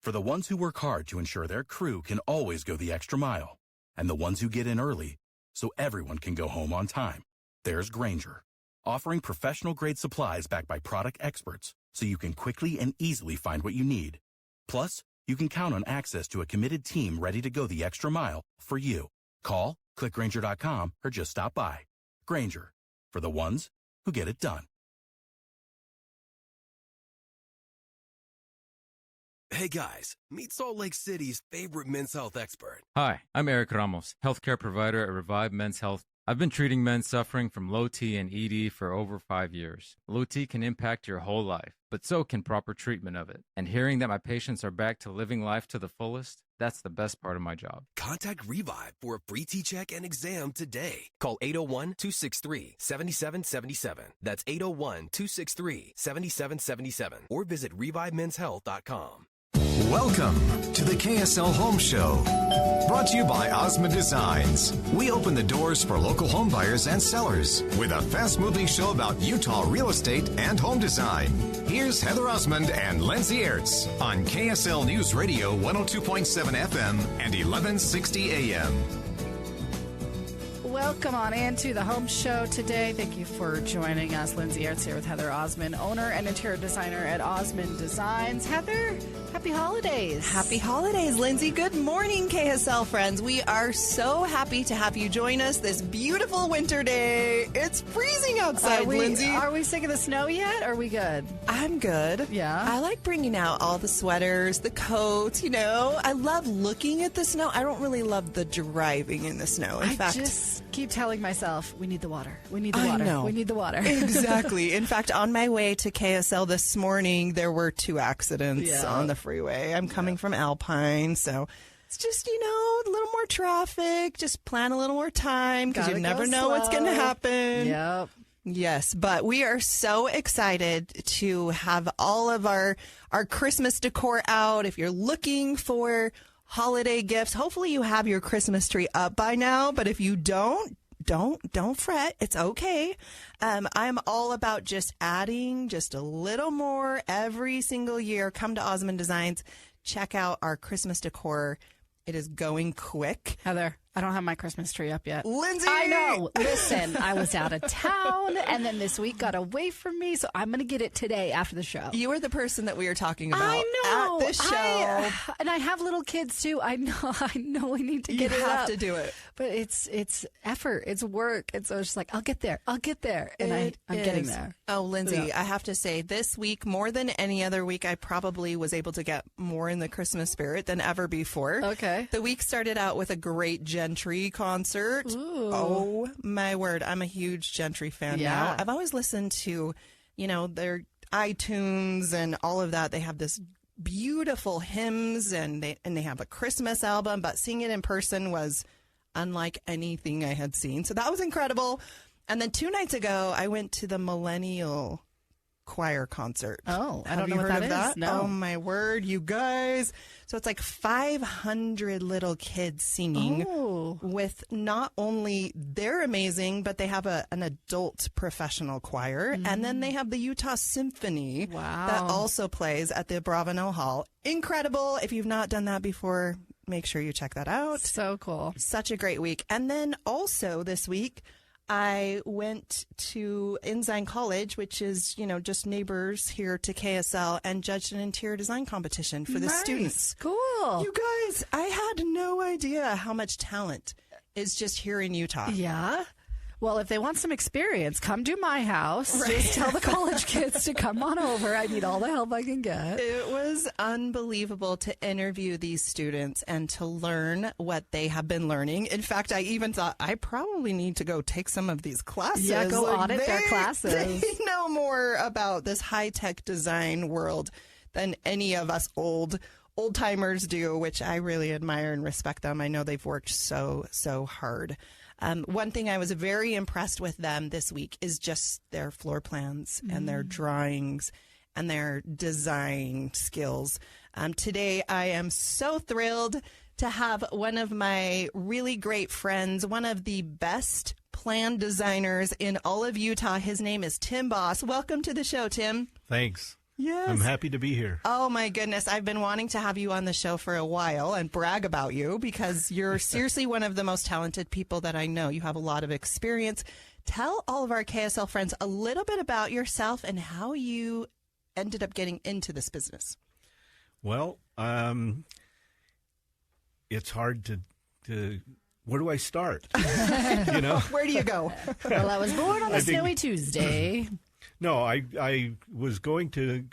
For the ones who work hard to ensure their crew can always go the extra mile, and the ones who get in early so everyone can go home on time, there's Grainger, offering professional-grade supplies backed by product experts so you can quickly and easily find what you need. Plus, you can count on access to a committed team ready to go the extra mile for you. Call, click Grainger.com, or just stop by. Grainger, for the ones who get it done. Hey guys, meet Salt Lake City's favorite men's health expert. Hi, I'm Eric Ramos, healthcare provider at Revive Men's Health. I've been treating men suffering from low T and ED for over 5 years. Low T can impact your whole life, but so can proper treatment of it. And hearing that my patients are back to living life to the fullest, that's the best part of my job. Contact Revive for a free T-check and exam today. Call 801-263-7777. That's 801-263-7777. Or visit ReviveMen'sHealth.com. Welcome to the KSL Home Show. Brought to you by Osmond Designs. We open the doors for local home buyers and sellers with a fast-moving show about Utah real estate and home design. Here's Heather Osmond and Lindsay Aerts on KSL News Radio 102.7 FM and 1160 AM. Welcome on into the Home Show today. Thank you for joining us. Lindsay Aerts here with Heather Osmond, owner and interior designer at Osmond Designs. Heather, happy holidays. Happy holidays, Lindsay. Good morning, KSL friends. We are so happy to have you join us this beautiful winter day. It's freezing outside, Lindsay. Are we sick of the snow yet? Are we good? I'm good. Yeah. I like bringing out all the sweaters, the coats, I love looking at the snow. I don't really love the driving in the snow. In fact, just keep telling myself, we need the water. We need the water. I know. We need the water. Exactly. In fact, on my way to KSL this morning, there were 2 accidents on the freeway. I'm coming from Alpine, so it's just, a little more traffic. Just plan a little more time because you never know what's going to happen. Yep. Yes, but we are so excited to have all of our Christmas decor out. If you're looking for holiday gifts, hopefully you have your Christmas tree up by now, but if you don't fret. It's okay. I'm all about just adding just a little more every single year. Come to Osmond Designs. Check out our Christmas decor. It is going quick. Heather, I don't have my Christmas tree up yet. Lindsay! I know. Listen, I was out of town, and then this week got away from me, so I'm going to get it today after the show. You are the person that we are talking about I know. at this show. And I have little kids, too. I know we need to get it up. You have to do it. But it's effort. It's work. And so it's just like, I'll get there. And I'm getting there. Oh, Lindsay, I have to say, this week, more than any other week, I probably was able to get more in the Christmas spirit than ever before. Okay. The week started out with a great Gentry concert. Ooh. Oh, my word. I'm a huge Gentry fan now. I've always listened to, their iTunes and all of that. They have this beautiful hymns and they have a Christmas album, but seeing it in person was unlike anything I had seen. So that was incredible. And then 2 nights ago, I went to the Millennial Choir concert. Oh, I don't Have know you what heard that of that? is. No. Oh, my word, you guys. So it's like 500 little kids singing with not only they're amazing, but they have an adult professional choir. And then they have the Utah Symphony that also plays at the Bravenel Hall. Incredible. If you've not done that before, make sure you check that out. So cool. Such a great week. And then also this week, I went to Ensign College, which is, just neighbors here to KSL, and judged an interior design competition for the students. Cool. You guys, I had no idea how much talent is just here in Utah. Yeah. Well, if they want some experience, come to my house. Right. Just tell the college kids to come on over. I need all the help I can get. It was unbelievable to interview these students and to learn what they have been learning. In fact, I even thought I probably need to go take some of these classes. Yeah, go audit their classes. They know more about this high-tech design world than any of us old-timers do, which I really admire and respect them. I know they've worked so hard. One thing I was very impressed with them this week is just their floor plans and their drawings and their design skills. Today, I am so thrilled to have one of my really great friends, one of the best plan designers in all of Utah. His name is Tim Boss. Welcome to the show, Tim. Thanks. Yes. I'm happy to be here. Oh, my goodness. I've been wanting to have you on the show for a while and brag about you because you're seriously one of the most talented people that I know. You have a lot of experience. Tell all of our KSL friends a little bit about yourself and how you ended up getting into this business. Well, it's hard to where do I start? Where do you go? Well, I was born on a snowy Tuesday. No, I was going to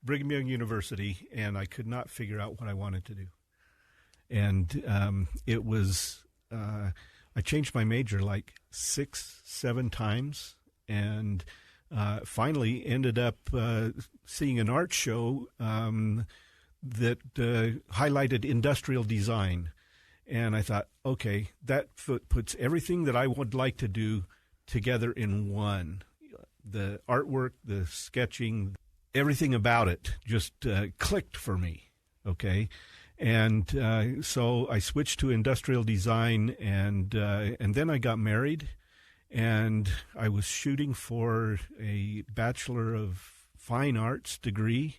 Brigham Young University, and I could not figure out what I wanted to do. And it was I changed my major like 6-7 times, and finally ended up seeing an art show that highlighted industrial design. And I thought, okay, that puts everything that I would like to do together in one. The artwork, the sketching, everything about it just clicked for me, okay? And so I switched to industrial design, and then I got married, and I was shooting for a Bachelor of Fine Arts degree,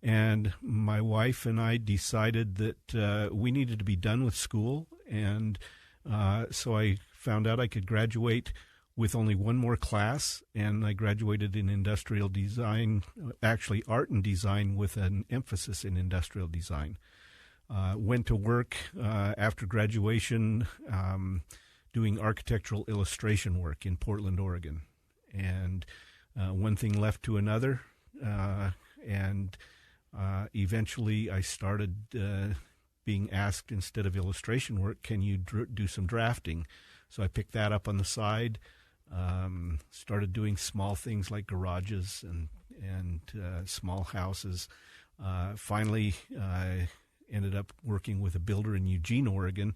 and my wife and I decided that we needed to be done with school, and so I found out I could graduate with only one more class, and I graduated in industrial design, actually art and design with an emphasis in industrial design. Went to work after graduation doing architectural illustration work in Portland, Oregon. And one thing left to another, and eventually I started being asked, instead of illustration work, can you do some drafting? So I picked that up on the side, started doing small things like garages and small houses. Finally, I ended up working with a builder in Eugene, Oregon,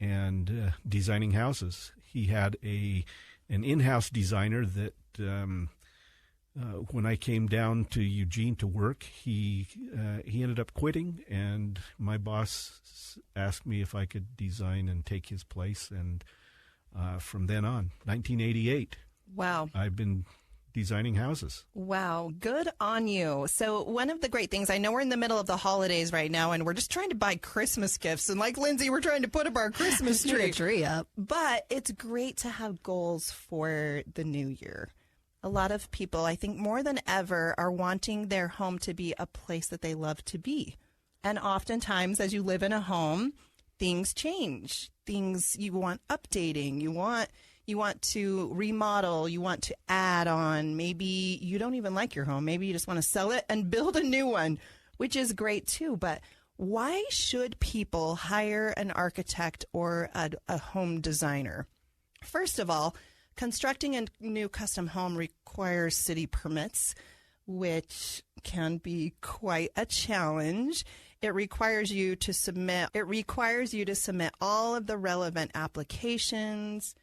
and designing houses. He had an in-house designer that when I came down to Eugene to work, he ended up quitting, and my boss asked me if I could design and take his place. And from then on, 1988, wow, I've been designing houses. Wow, good on you. So one of the great things, I know we're in the middle of the holidays right now, and we're just trying to buy Christmas gifts. And like Lindsay, we're trying to put up our Christmas Put a tree. tree up. But it's great to have goals for the new year. A lot of people, I think more than ever, are wanting their home to be a place that they love to be. And oftentimes, as you live in a home, things change. Things you want updating. You want to remodel. You want to add on. Maybe you don't even like your home. Maybe you just want to sell it and build a new one, which is great too. But why should people hire an architect or a home designer? First of all, constructing a new custom home requires city permits, which can be quite a challenge. It requires you to submit all of the relevant applications,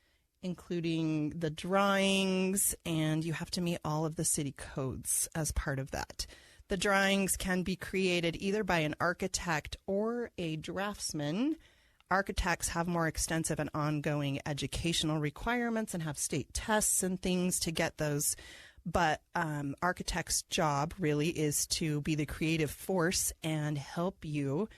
including the drawings, and you have to meet all of the city codes as part of that. The drawings can be created either by an architect or a draftsman. Architects have more extensive and ongoing educational requirements and have state tests and things to get those. But architect's job really is to be the creative force and help you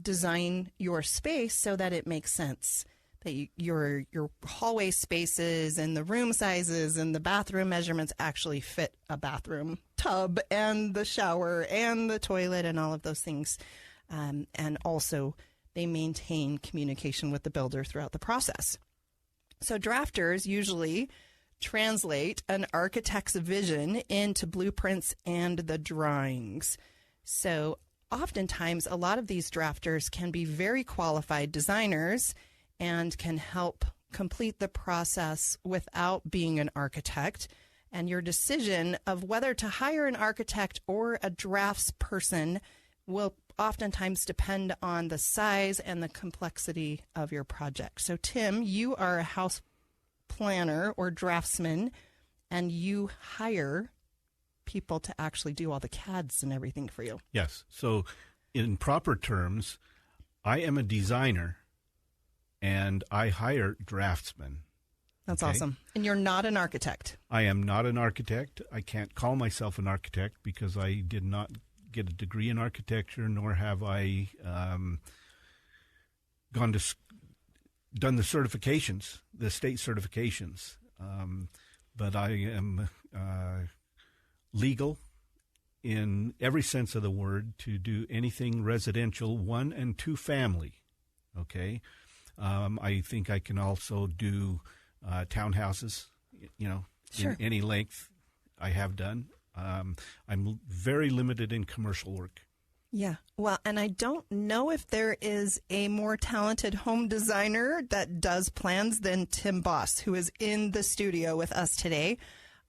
design your space so that it makes sense, that your hallway spaces and the room sizes and the bathroom measurements actually fit a bathroom tub and the shower and the toilet and all of those things. And also they maintain communication with the builder throughout the process. So drafters usually translate an architect's vision into blueprints and the drawings. So oftentimes, a lot of these drafters can be very qualified designers and can help complete the process without being an architect. And your decision of whether to hire an architect or a draftsperson will oftentimes depend on the size and the complexity of your project. So, Tim, you are a house planner or draftsman, and you hire people to actually do all the CADs and everything for you. Yes. So in proper terms, I am a designer, and I hire draftsmen. That's Okay? awesome. And you're not an architect. I am not an architect. I can't call myself an architect because I did not get a degree in architecture, nor have I done the certifications, the state certifications. But I am legal in every sense of the word to do anything residential, 1 and 2 family. Okay, I think I can also do townhouses. Sure. In any length. I have done. I'm very limited in commercial work. Yeah. Well, and I don't know if there is a more talented home designer that does plans than Tim Boss, who is in the studio with us today.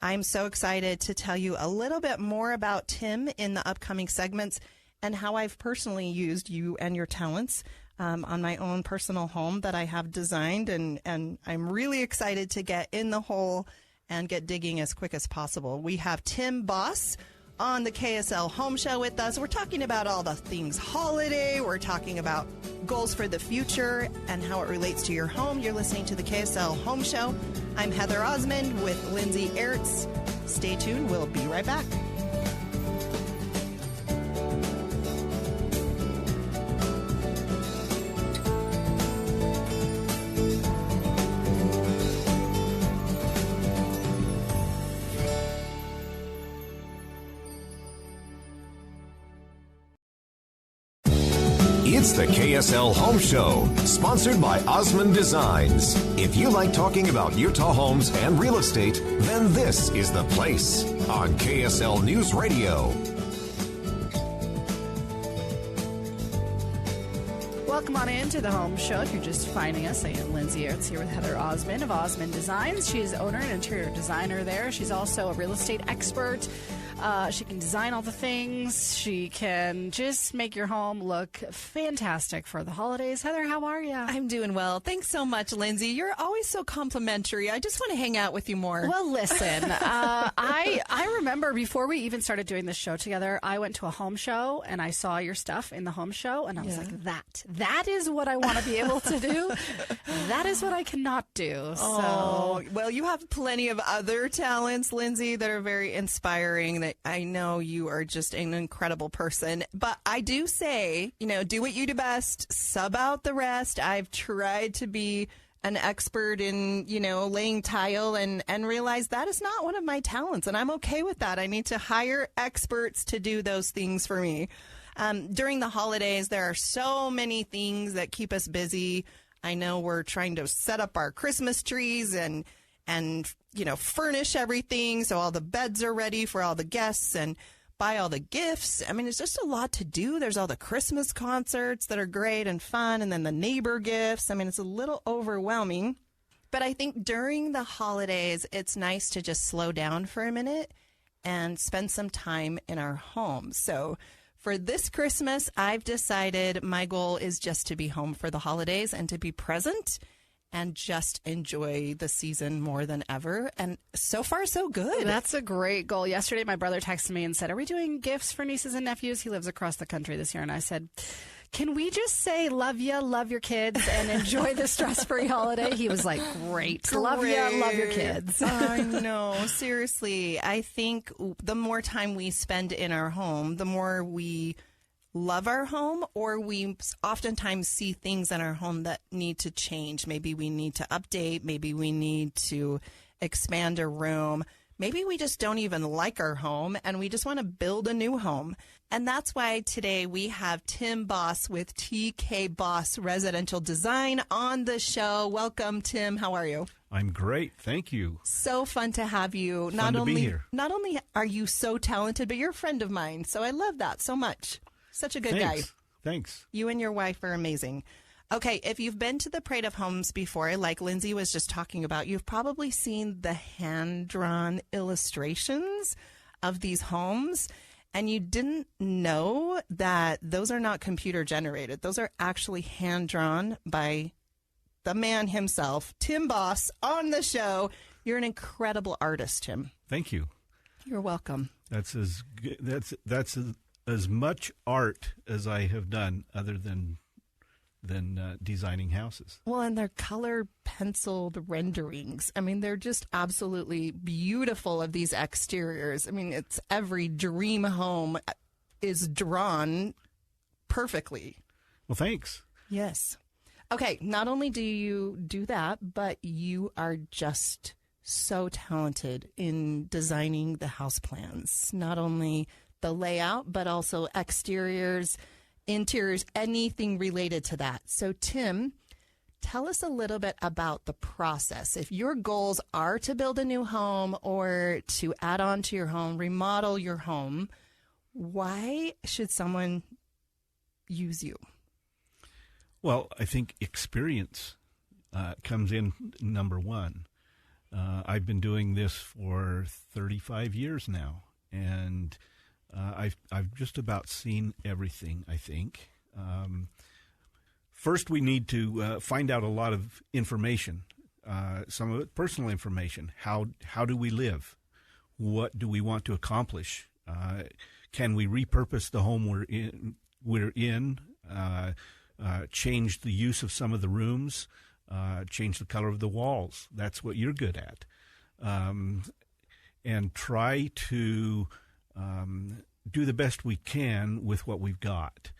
I'm so excited to tell you a little bit more about Tim in the upcoming segments and how I've personally used you and your talents on my own personal home that I have designed. And I'm really excited to get in the hole and get digging as quick as possible. We have Tim Boss on the KSL Home Show with us. We're talking about all the things holiday. We're talking about goals for the future and how it relates to your home. You're listening to the KSL Home Show. I'm Heather Osmond with Lindsay Aerts. Stay tuned. We'll be right back. It's the KSL Home Show, sponsored by Osmond Designs. If you like talking about Utah homes and real estate, then this is the place on KSL News Radio. Welcome on into the Home Show. If you're just finding us, I am Lindsay Aerts here with Heather Osmond of Osmond Designs. She's owner and interior designer there. She's also a real estate expert. She can design all the things. She can just make your home look fantastic for the holidays. Heather, how are you? I'm doing well. Thanks so much, Lindsay. You're always so complimentary. I just want to hang out with you more. Well, listen, I remember before we even started doing this show together, I went to a home show and I saw your stuff in the home show and I was like, that is what I want to be able to do. That is what I cannot do. Oh, well, you have plenty of other talents, Lindsay, that are very inspiring. That I know you are just an incredible person. But I do say, do what you do best, sub out the rest. I've tried to be an expert in, laying tile and realize that is not one of my talents. And I'm okay with that. I need to hire experts to do those things for me. During the holidays, there are so many things that keep us busy. I know we're trying to set up our Christmas trees and furnish everything so all the beds are ready for all the guests and buy all the gifts. I mean, it's just a lot to do. There's all the Christmas concerts that are great and fun, and then the neighbor gifts. I mean, it's a little overwhelming. But I think during the holidays, it's nice to just slow down for a minute and spend some time in our home. So for this Christmas, I've decided my goal is just to be home for the holidays and to be present and just enjoy the season more than ever. And so far, so good. That's a great goal. Yesterday, my brother texted me and said, are we doing gifts for nieces and nephews? He lives across the country this year. And I said, can we just say love you, love your kids, and enjoy the stress-free holiday? He was like, great. Love you, love your kids. I know. Seriously, I think the more time we spend in our home, the more we love our home, or we oftentimes see things in our home that need to change. Maybe we need to update. Maybe we need to expand a room. Maybe we just don't even like our home and we just want to build a new home. And that's why today we have Tim Boss with TK Boss Residential Design on the show. Welcome, Tim. How are you? I'm great. Thank you. So fun to have you. Fun to be here. Not only are you so talented, but you're a friend of mine. So I love that so much. Such a good guy. Thanks. You and your wife are amazing. Okay, if you've been to the Parade of Homes before, like Lindsay was just talking about, you've probably seen the hand-drawn illustrations of these homes, and you didn't know that those are not computer-generated. Those are actually hand-drawn by the man himself, Tim Boss, on the show. You're an incredible artist, Tim. Thank you. You're welcome. That's as much art as I have done, other than than designing houses. Well, and they're color penciled renderings. I mean, they're just absolutely beautiful of these exteriors. I mean, it's every dream home is drawn perfectly. Well, thanks. Yes. Okay, not only do you do that, but you are just so talented in designing the house plans. Not only the layout, but also exteriors, interiors, anything related to that. So, Tim, tell us a little bit about the process. If your goals are to build a new home or to add on to your home, remodel your home, why should someone use you? Well, I think experience comes in number one. I've been doing this for 35 years now, and I've just about seen everything, I think. First, we need to find out a lot of information, some of it personal information. How do we live? What do we want to accomplish? Can we repurpose the home we're in? Change the use of some of the rooms, change the color of the walls. That's what you're good at. And try to do the best we can with what we've got.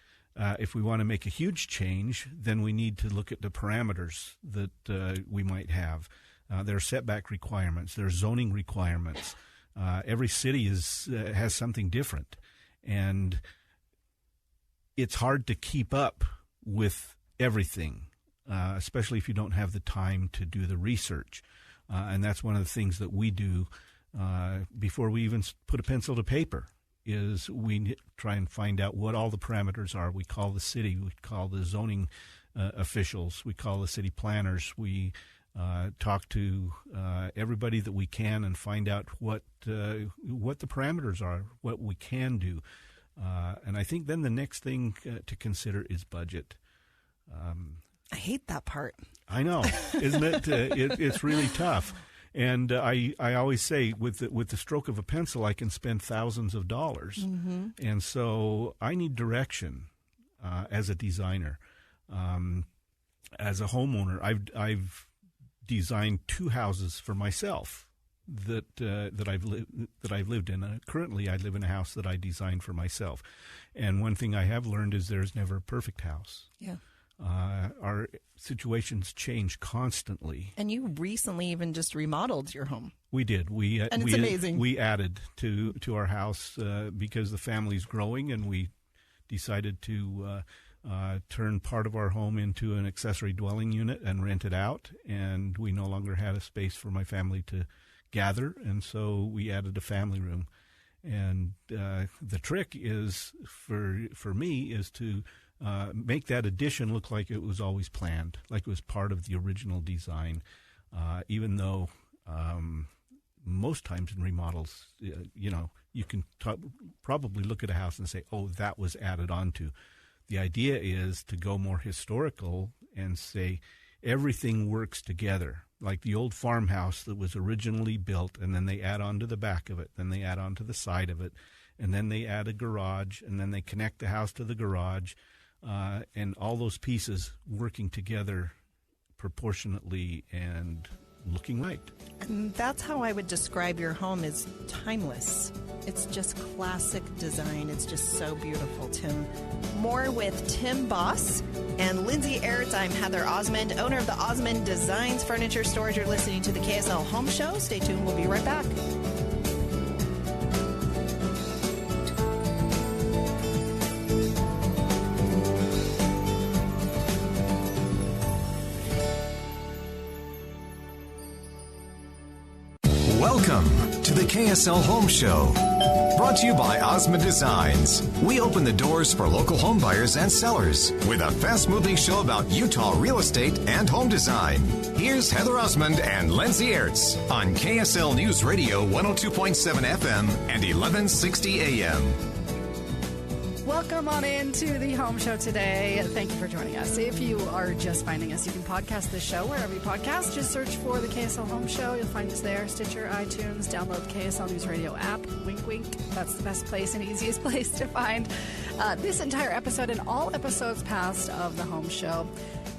If we want to make a huge change, then we need to look at the parameters that we might have. There are setback requirements. There are zoning requirements. Every city has something different. And it's hard to keep up with everything, especially if you don't have the time to do the research. And that's one of the things that we do before we even put a pencil to paper, is we try and find out what all the parameters are. We call the city, we call the zoning officials, we call the city planners. We talk to everybody that we can and find out what the parameters are, what we can do. And I think then the next thing to consider is budget. I hate that part. I know, isn't it? It's really tough. And I always say, with the stroke of a pencil, I can spend thousands of dollars. Mm-hmm. And so I need direction as a designer. As a homeowner, I've designed 2 houses for myself that I've lived in. Currently, I live in a house that I designed for myself. And one thing I have learned is there's never a perfect house. Yeah. Our situations change constantly. And you recently even just remodeled your home. We did. And it's amazing. We added to our house because the family's growing, and we decided to turn part of our home into an accessory dwelling unit and rent it out. And we no longer had a space for my family to gather, and so we added a family room. And the trick is, for me, is to make that addition look like it was always planned, like it was part of the original design, even though most times in remodels, you can probably look at a house and say, oh, that was added onto. The idea is to go more historical and say everything works together, like the old farmhouse that was originally built, and then they add on to the back of it, then they add on to the side of it, and then they add a garage, and then they connect the house to the garage, and all those pieces working together proportionately and looking right. And that's how I would describe your home, is timeless. It's just classic design. It's just so beautiful, Tim. More with Tim Boss and Lindsay Aerts. I'm Heather Osmond, owner of the Osmond Designs Furniture Storage. You're listening to the KSL Home Show. Stay tuned. We'll be right back. Welcome to the KSL Home Show. Brought to you by Osmond Designs. We open the doors for local home buyers and sellers with a fast-moving show about Utah real estate and home design. Here's Heather Osmond and Lindsay Aerts on KSL News Radio 102.7 FM and 1160 AM. Welcome on into the Home Show today. Thank you for joining us. If you are just finding us, you can podcast this show wherever you podcast. Just search for the KSL Home Show. You'll find us there. Stitcher, iTunes, download the KSL News Radio app. Wink, wink. That's the best place and easiest place to find this entire episode and all episodes past of the Home Show.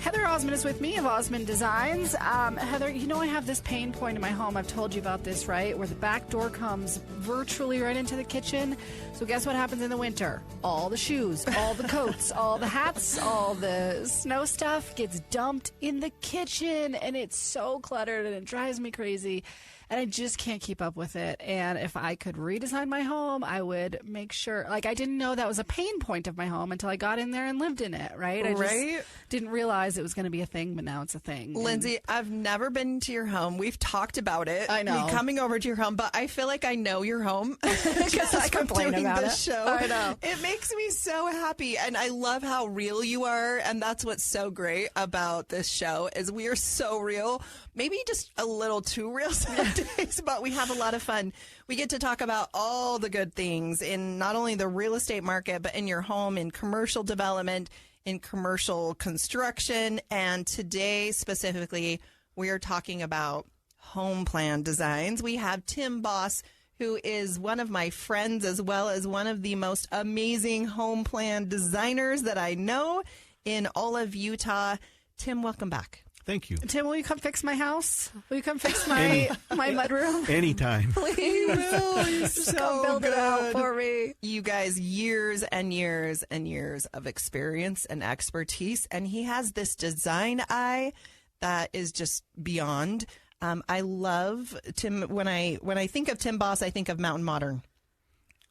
Heather Osmond is with me of Osmond Designs. Heather, you know I have this pain point in my home. I've told you about this, right? Where the back door comes virtually right into the kitchen. So guess what happens in the winter? All the shoes, all the coats, all the hats, all the snow stuff gets dumped in the kitchen. And it's so cluttered and it drives me crazy. And I just can't keep up with it. And if I could redesign my home, I would make sure. Like, I didn't know that was a pain point of my home until I got in there and lived in it, right? I just didn't realize it was going to be a thing, but now it's a thing. Lindsay, I've never been to your home. We've talked about it. I know. Me coming over to your home, but I feel like I know your home because I complain doing about this it. show. I know. It makes me so happy, and I love how real you are, and that's what's so great about this show is we are so real. Maybe just a little too real some days, but we have a lot of fun. We get to talk about all the good things in not only the real estate market, but in your home, in commercial development, in commercial construction. And today, specifically, we are talking about home plan designs. We have Tim Boss, who is one of my friends, as well as one of the most amazing home plan designers that I know in all of Utah. Tim, welcome back. Thank you. Tim, will you come fix my house? Will you come fix my mudroom? Anytime. Please. He will. He's Just so come build good. it out for me. You guys, years and years and years of experience and expertise, and he has this design eye that is just beyond. I love Tim. When I think of Tim Boss, I think of Mountain Modern.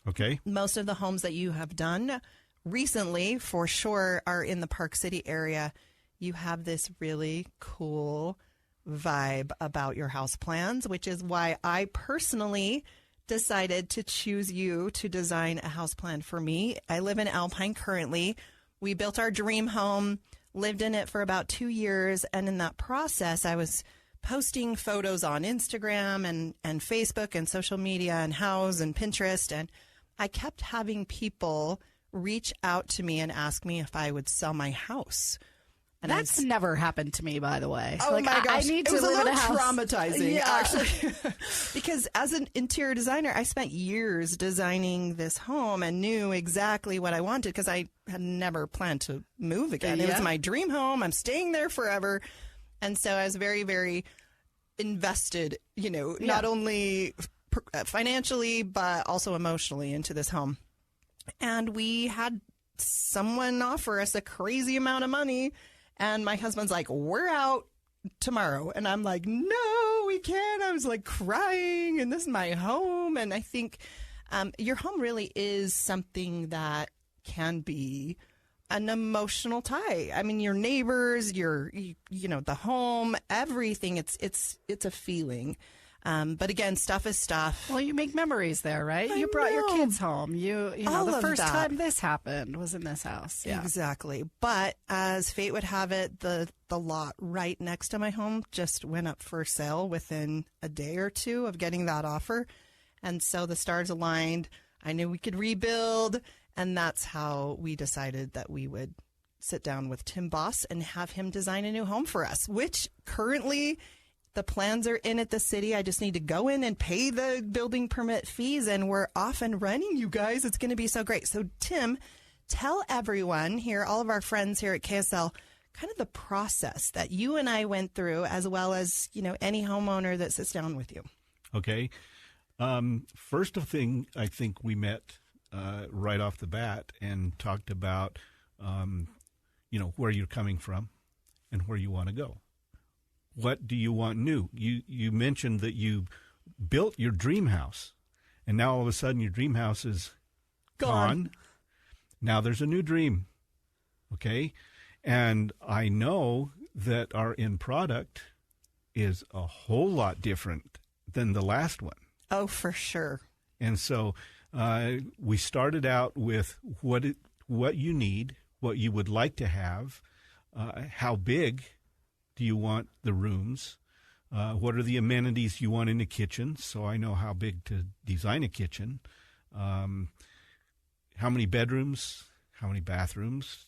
Okay. Most of the homes that you have done recently, for sure, are in the Park City area. You have this really cool vibe about your house plans, which is why I personally decided to choose you to design a house plan for me. I live in Alpine currently. We built our dream home, lived in it for about 2 years, and in that process, I was posting photos on Instagram and Facebook and social media and Houzz and Pinterest, and I kept having people reach out to me and ask me if I would sell my house. And That's never happened to me, by the way. Oh like, my gosh, I need to it was live a little in a house. traumatizing, Yeah. actually, because as an interior designer, I spent years designing this home and knew exactly what I wanted because I had never planned to move again. It was my dream home. I'm staying there forever, and so I was very, very invested. Not only financially but also emotionally into this home, and we had someone offer us a crazy amount of money. And my husband's like, we're out tomorrow. And I'm like, no, we can't. I was like crying, and this is my home. And I think your home really is something that can be an emotional tie. I mean, your neighbors, the home, everything. It's a feeling. But again, stuff is stuff. Well, you make memories there, right? You brought your kids home. You know, All the of first that. time this happened was in this house. Yeah. Exactly. But as fate would have it, the lot right next to my home just went up for sale within a day or two of getting that offer. And so the stars aligned. I knew we could rebuild. And that's how we decided that we would sit down with Tim Boss and have him design a new home for us, which currently the plans are in at the city. I just need to go in and pay the building permit fees, and we're off and running, you guys. It's going to be so great. So, Tim, tell everyone here, all of our friends here at KSL, kind of the process that you and I went through, as well as, any homeowner that sits down with you. Okay. First of thing, I think we met right off the bat and talked about, where you're coming from and where you want to go. What do you want new? You mentioned that you built your dream house, and now all of a sudden your dream house is gone. Now there's a new dream, okay? And I know that our end product is a whole lot different than the last one. Oh, for sure. And so we started out with what you need, what you would like to have, how big do you want the rooms, what are the amenities you want in the kitchen, so I know how big to design a kitchen, how many bedrooms how many bathrooms,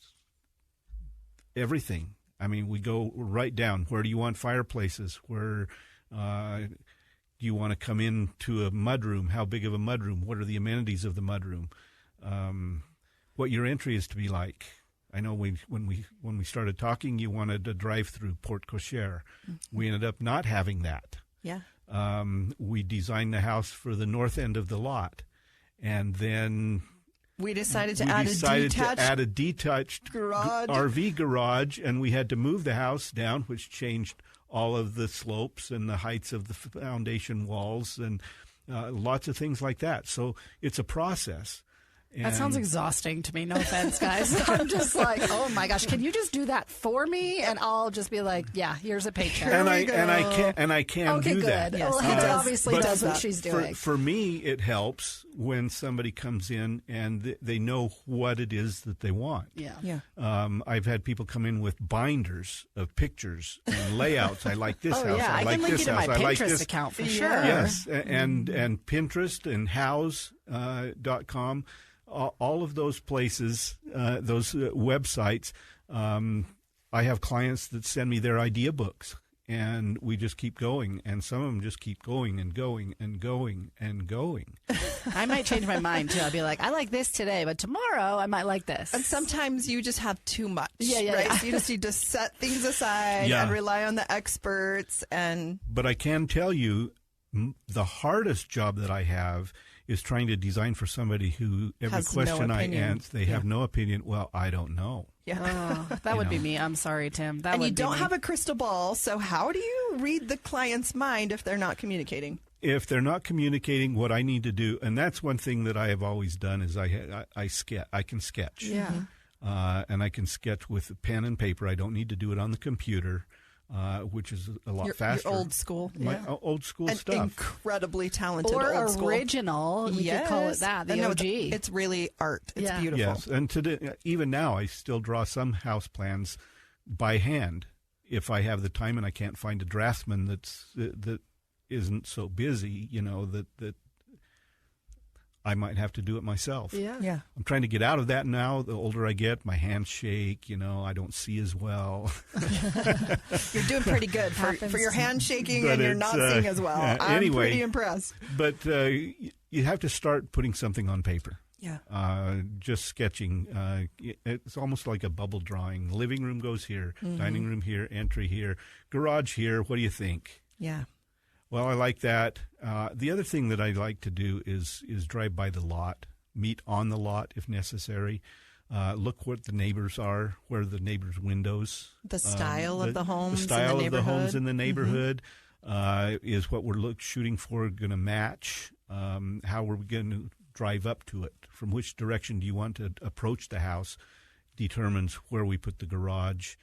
everything. I mean, we go right down. Where do you want fireplaces? Where do you want to come into a mudroom? How big of a mudroom? What are the amenities of the mudroom? What your entry is to be like. I know when we started talking, you wanted a drive-through porte cochere. Mm-hmm. We ended up not having that. Yeah. We designed the house for the north end of the lot, and then we decided to add a detached garage. RV garage, and we had to move the house down, which changed all of the slopes and the heights of the foundation walls and lots of things like that. So it's a process. That sounds exhausting to me. No offense, guys. I'm just like, oh my gosh, can you just do that for me? And I'll just be like, yeah, here's a paycheck. And I can okay, do good. that. Yes, he obviously does what she's doing. For me, it helps when somebody comes in and they know what it is that they want. Yeah. I've had people come in with binders of pictures and layouts. I like this house. Yeah. I like can link this you to house. my I like Pinterest this account for sure. Yes, and Pinterest and house.com. All of those places, those websites, I have clients that send me their idea books, and we just keep going, and some of them just keep going and going and going and going. I might change my mind, too. I'll be like, I like this today, but tomorrow I might like this. And sometimes you just have too much, right? Yeah. So you just need to set things aside and rely on the experts. But I can tell you, the hardest job that I have is trying to design for somebody who every has question no I answer, they have no opinion. Well, I don't know. Yeah, that would be me. I'm sorry, Tim. And you don't have a crystal ball, so how do you read the client's mind if they're not communicating? If they're not communicating, what I need to do, and that's one thing that I have always done, is I sketch. I can sketch. Yeah. And I can sketch with pen and paper. I don't need to do it on the computer. Which is a lot faster. Your old school. Old school and stuff. Incredibly talented or old school. Original. We could call it that, the OG. It's really art. It's beautiful. Yes, and today, even now, I still draw some house plans by hand if I have the time and I can't find a draftsman that isn't so busy, that I might have to do it myself. Yeah. I'm trying to get out of that now. The older I get, my hands shake. I don't see as well. You're doing pretty good for your hand shaking and you're not seeing as well. I'm pretty impressed. But you have to start putting something on paper. Yeah. Just sketching. It's almost like a bubble drawing. Living room goes here, dining room here, entry here, garage here. What do you think? Yeah. Well, I like that. The other thing that I like to do is drive by the lot, meet on the lot if necessary, look what the neighbors are, where are the neighbors' windows. The style of the homes in the neighborhood. The style of the homes in the neighborhood is what we're shooting for going to match. How are we going to drive up to it? From which direction do you want to approach the house determines where we put the garage,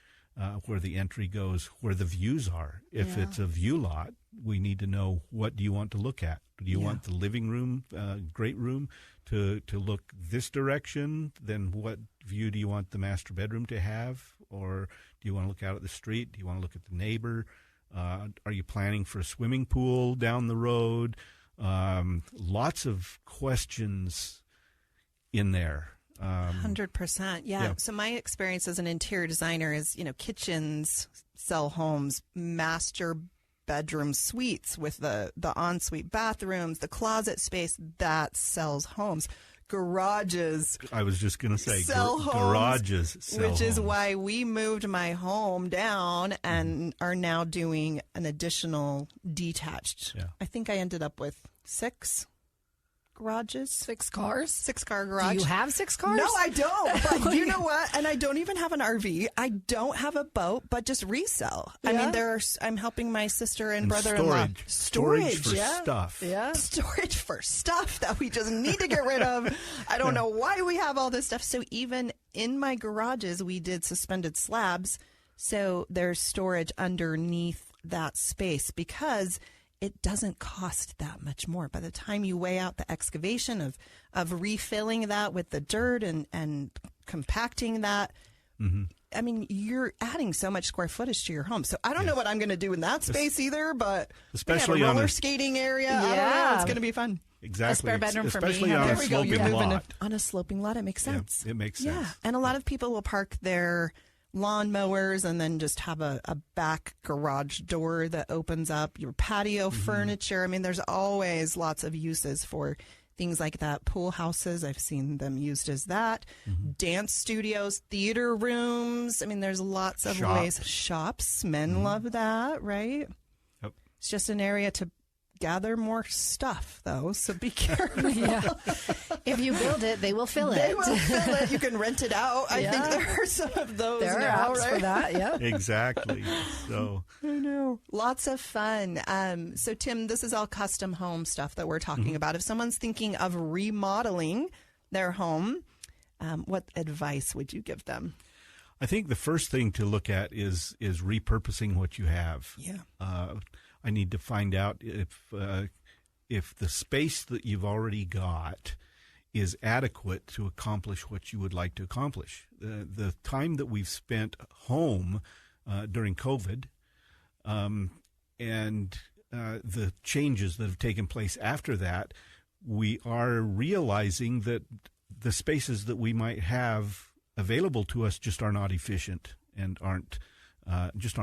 where the entry goes, where the views are. If it's a view lot, we need to know what do you want to look at. Do you want the living room, great room, to look this direction? Then what view do you want the master bedroom to have? Or do you want to look out at the street? Do you want to look at the neighbor? Are you planning for a swimming pool down the road? Lots of questions in there. 100%. Yeah. So my experience as an interior designer is, kitchens sell homes, master bedroom suites with the ensuite bathrooms, the closet space, that sells homes. Garages. I was just going to say sell homes, garages sell which homes. is why we moved my home down and are now doing an additional detached. Yeah. I think I ended up with 6 garages. 6 cars? 6-car garage. Do you have 6 cars? No, I don't. But you know what? And I don't even have an RV. I don't have a boat, but just resell. Yeah. I mean, I'm helping my sister and brother-in-law. Storage for stuff. Yeah. Storage for stuff that we just need to get rid of. I don't know why we have all this stuff. So even in my garages, we did suspended slabs. So there's storage underneath that space because it doesn't cost that much more. By the time you weigh out the excavation of refilling that with the dirt and compacting that, I mean, you're adding so much square footage to your home. So I don't know what I'm going to do in that space either, but especially we have a on roller skating area. I don't know. It's going to be fun. Exactly. A spare bedroom for me. Especially on There a we go. sloping lot. On a sloping lot, it makes Yeah, sense. it makes sense. Yeah, and a lot of people will park their lawnmowers and then just have a back garage door that opens up, your patio furniture. I mean, there's always lots of uses for things like that. Pool houses, I've seen them used as that. Dance studios, theater rooms. I mean, there's lots of ways. Shops, men love that, right? Yep. It's just an area to gather more stuff, though, so be careful. Yeah. If you build it, they will fill it. They will fill it. You can rent it out. I think there are some of those There are now, apps right? for that, yeah. Exactly. So I know. Lots of fun. So, Tim, this is all custom home stuff that we're talking about. If someone's thinking of remodeling their home, what advice would you give them? I think the first thing to look at is repurposing what you have. Yeah. I need to find out if the space that you've already got is adequate to accomplish what you would like to accomplish. The time that we've spent home during COVID and the changes that have taken place after that, we are realizing that the spaces that we might have available to us just are not efficient and aren't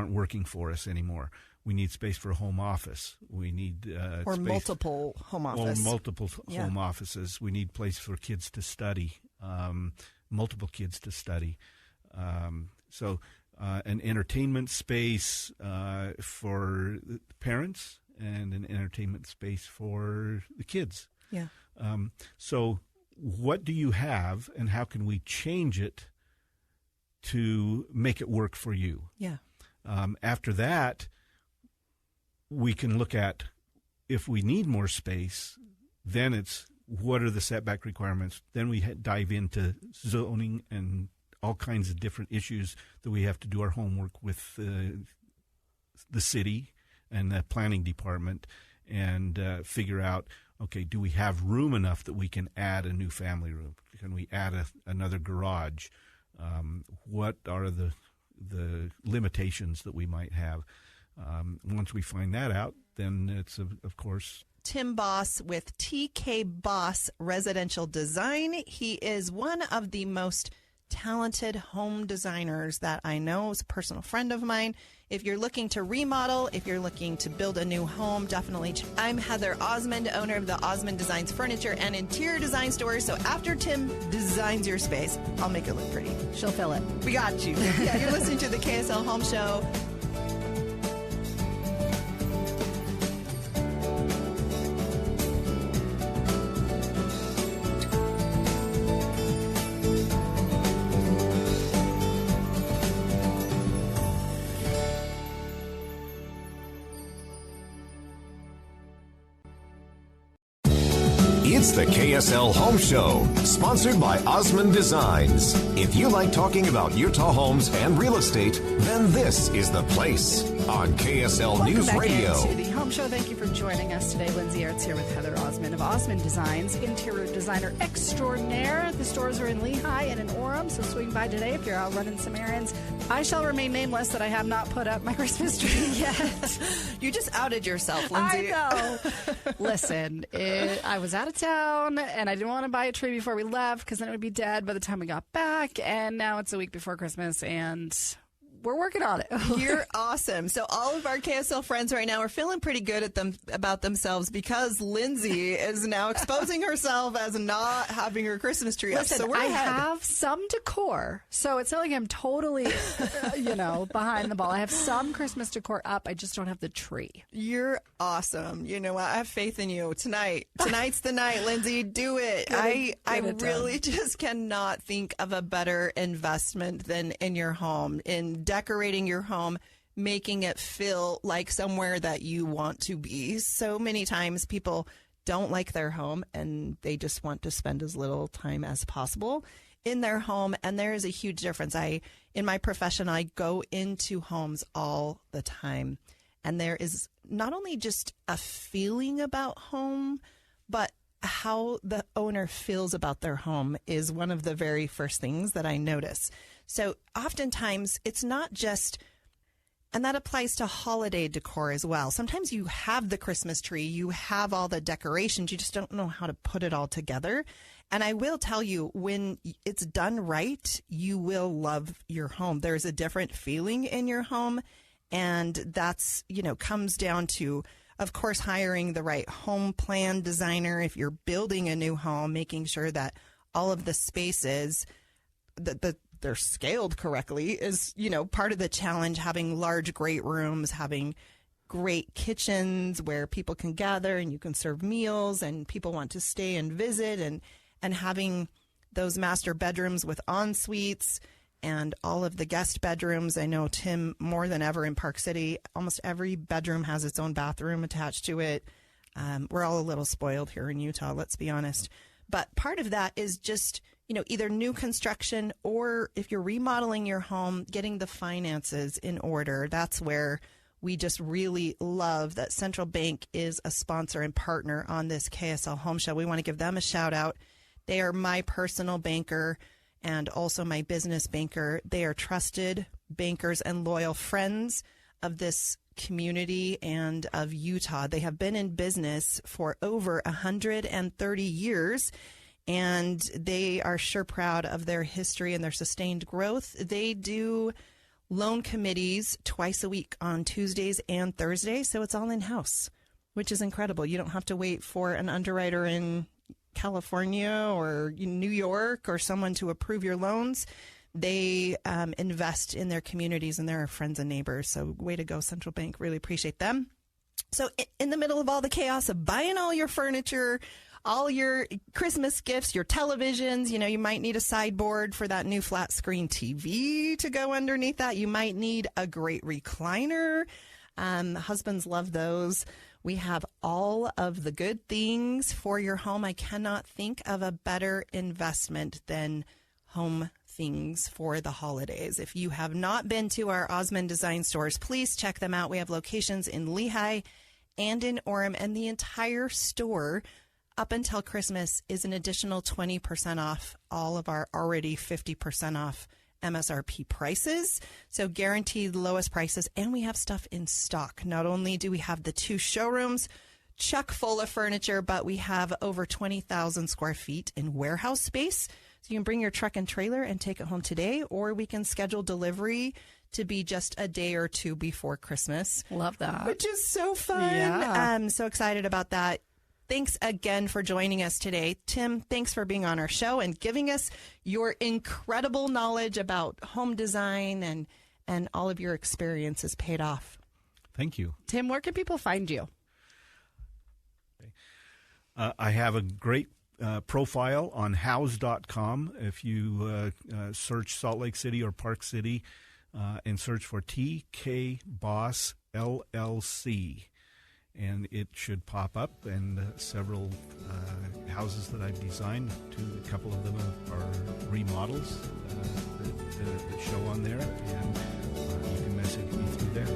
working for us anymore. We need space for a home office. We need Or space multiple home office. Or multiple home offices. We need place for kids to study, multiple kids to study. So an entertainment space for the parents and an entertainment space for the kids. Yeah. So what do you have, and how can we change it to make it work for you? Yeah. After that, we can look at if we need more space, then it's what are the setback requirements. Then we dive into zoning and all kinds of different issues that we have to do our homework with the city and the planning department and figure out, okay, do we have room enough that we can add a new family room? Can we add another garage? What are the limitations that we might have? Once we find that out, then it's, of course... Tim Boss with TK Boss Residential Design. He is one of the most talented home designers that I know. Is a personal friend of mine. If you're looking to remodel, if you're looking to build a new home, definitely. I'm Heather Osmond, owner of the Osmond Designs Furniture and Interior Design Store. So after Tim designs your space, I'll make it look pretty. She'll fill it. We got you. Yeah, you're listening to the KSL Home Show. It's the KSL Home Show, sponsored by Osmond Designs. If you like talking about Utah homes and real estate, then this is the place on KSL News Welcome back Radio. into the Home Show. Thank you for joining us today. Lindsay Aerts here with Heather Osmond of Osmond Designs, interior designer extraordinaire. The stores are in Lehigh and in Orem, so swing by today if you're out running some errands. I shall remain nameless that I have not put up my Christmas tree yet. You just outed yourself, Lindsay. I know. Listen, I was out of town, and I didn't want to buy a tree before we left because then it would be dead by the time we got back, and now it's a week before Christmas, and we're working on it. You're awesome. So all of our KSL friends right now are feeling pretty good about themselves because Lindsay is now exposing herself as not having her Christmas tree up. Listen, So we're I ahead. have some decor, so it's not like I'm totally, behind the ball. I have some Christmas decor up. I just don't have the tree. You're awesome. You know what? I have faith in you. Tonight's the night, Lindsay. Do it. I really just cannot think of a better investment than in your home, in decorating your home, making it feel like somewhere that you want to be. So many times people don't like their home and they just want to spend as little time as possible in their home. And there is a huge difference. In my profession, I go into homes all the time. And there is not only just a feeling about home, but how the owner feels about their home is one of the very first things that I notice. So oftentimes it's not just And that applies to holiday decor as well. Sometimes you have the Christmas tree, you have all the decorations, you just don't know how to put it all together. And I will tell you, when it's done right, you will love your home. There's a different feeling in your home. And that's, comes down to, of course, hiring the right home plan designer. If you're building a new home, making sure that all of the spaces, that they're scaled correctly is, part of the challenge. Having large, great rooms, having great kitchens where people can gather and you can serve meals and people want to stay and visit, and having those master bedrooms with en suites and all of the guest bedrooms. I know, Tim, more than ever in Park City, almost every bedroom has its own bathroom attached to it. We're all a little spoiled here in Utah, let's be honest. But part of that is just, either new construction, or if you're remodeling your home, getting the finances in order. That's where we just really love that Central Bank is a sponsor and partner on this KSL Home Show. We want to give them a shout out. They are my personal banker and also my business banker. They are trusted bankers and loyal friends of this community and of Utah. They have been in business for over 130 years, and they are sure proud of their history and their sustained growth. They do loan committees twice a week on Tuesdays and Thursdays, so it's all in-house, which is incredible. You don't have to wait for an underwriter in California or New York or someone to approve your loans. They invest in their communities and their friends and neighbors. So way to go, Central Bank. Really appreciate them. So in the middle of all the chaos of buying all your furniture, all your Christmas gifts, your televisions, you might need a sideboard for that new flat screen TV to go underneath that. You might need a great recliner. Husbands love those. We have all of the good things for your home. I cannot think of a better investment than home things for the holidays. If you have not been to our Osmond Design stores, please check them out. We have locations in Lehigh and in Orem, and the entire store up until Christmas is an additional 20% off all of our already 50% off MSRP prices. So guaranteed lowest prices, and we have stuff in stock. Not only do we have the 2 showrooms chock full of furniture, but we have over 20,000 square feet in warehouse space. So you can bring your truck and trailer and take it home today, or we can schedule delivery to be just a day or two before Christmas. Love that. Which is so fun. Yeah. I'm so excited about that. Thanks again for joining us today. Tim, thanks for being on our show and giving us your incredible knowledge about home design, and all of your experiences paid off. Thank you. Tim, where can people find you? I have a great profile on house.com. If you search Salt Lake City or Park City and search for TK Boss LLC, and it should pop up, and several houses that I've designed, a couple of them are remodels that show on there, and you can message me through there.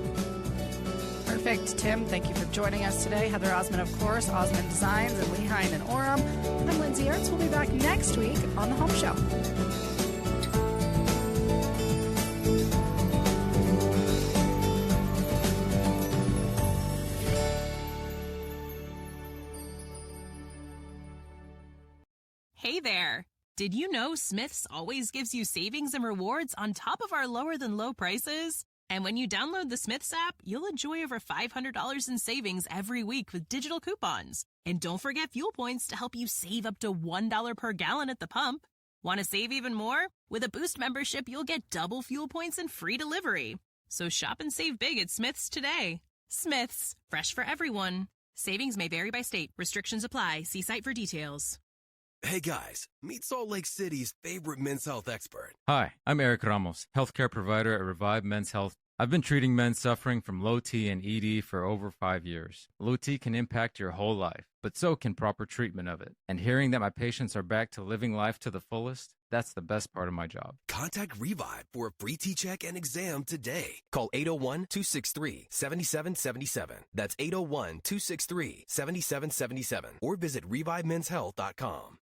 Perfect. Tim, thank you for joining us today. Heather Osmond, of course, Osmond Designs in Lehigh and Orem. I'm Lindsay Aerts. We'll be back next week on The Home Show. Hey there. Did you know Smith's always gives you savings and rewards on top of our lower than low prices? And when you download the Smith's app, you'll enjoy over $500 in savings every week with digital coupons. And don't forget fuel points to help you save up to $1 per gallon at the pump. Want to save even more? With a Boost membership, you'll get double fuel points and free delivery. So shop and save big at Smith's today. Smith's, fresh for everyone. Savings may vary by state. Restrictions apply. See site for details. Hey guys, meet Salt Lake City's favorite men's health expert. Hi, I'm Aerts Ramos, healthcare provider at Revive Men's Health. I've been treating men suffering from low T and ED for over 5 years. Low T can impact your whole life, but so can proper treatment of it. And hearing that my patients are back to living life to the fullest, that's the best part of my job. Contact Revive for a free T-check and exam today. Call 801-263-7777. That's 801-263-7777. Or visit ReviveMen'sHealth.com.